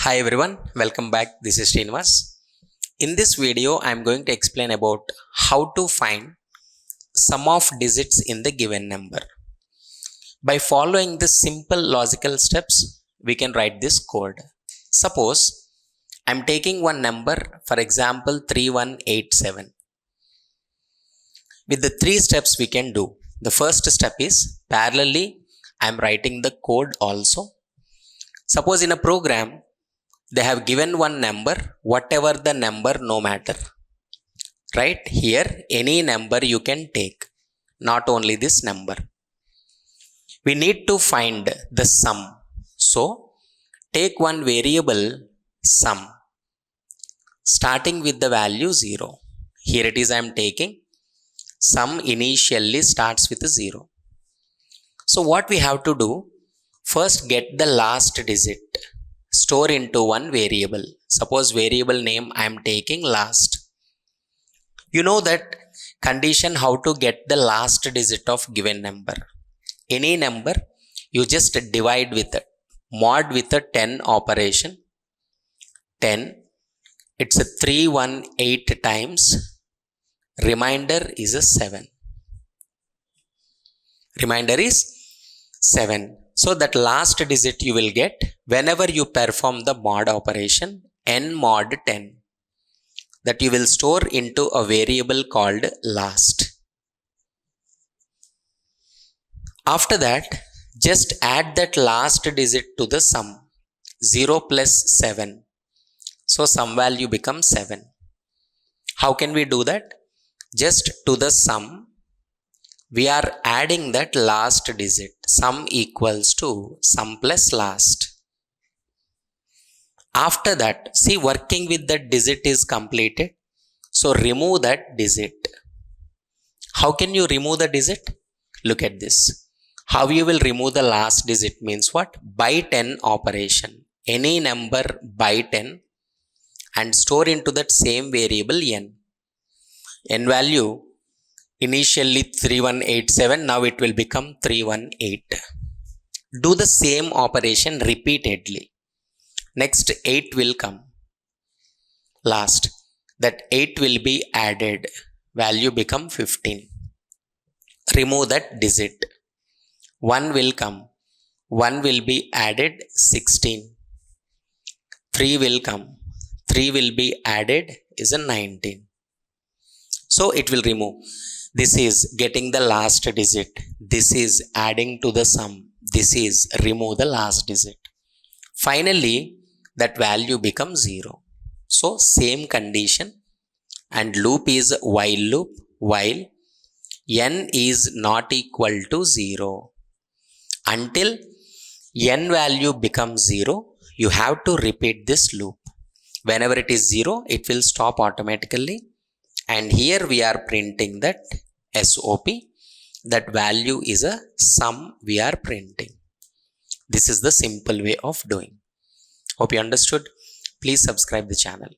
Hi everyone, welcome back. This is Srinivas. In this video, I am going to explain about how to find sum of digits in the given number. By following the simple logical steps, we can write this code. Suppose I am taking one number, for example 3187. With the three steps we can do. The first step is parallelly I am writing the code also. Suppose in a program, they have given one number, whatever the number, no matter. Right here, any number you can take, not only this number. We need to find the sum. So, take one variable sum, starting with the value 0. Here it is I am taking. Sum initially starts with 0. So, what we have to do? First, get the last digit. Store into one variable. Suppose variable name I am taking last. You know that condition how to get the last digit of given number. Any number you just divide with it. Mod with a 10 operation. 10. It's a 318 times. Remainder is a 7. Remainder is 7. So that last digit you will get whenever you perform the mod operation n mod 10, that you will store into a variable called last. After that, just add that last digit to the sum. 0 plus 7. So sum value becomes 7. How can we do that? Just to the sum, we are adding that last digit. Sum equals to sum plus last. After that, see, working with that digit is completed. So remove that digit. How can you remove the digit? Look at this. How you will remove the last digit means what? By 10 operation. Any number by 10 and store into that same variable n. N value initially 3187, now it will become 318. Do the same operation repeatedly. Next 8 will come. Last. That 8 will be added. Value become 15. Remove that digit. 1 will come. 1 will be added 16. 3 will come. 3 will be added is a 19. So it will remove. This is getting the last digit. This is adding to the sum. This is remove the last digit. Finally, that value becomes 0. So same condition, and loop is while loop, while n is not equal to 0. Until n value becomes 0, you have to repeat this loop. Whenever it is 0, it will stop automatically. And here we are printing that SOP, that value is a sum we are printing. This is the simple way of doing. Hope you understood. Please subscribe the channel.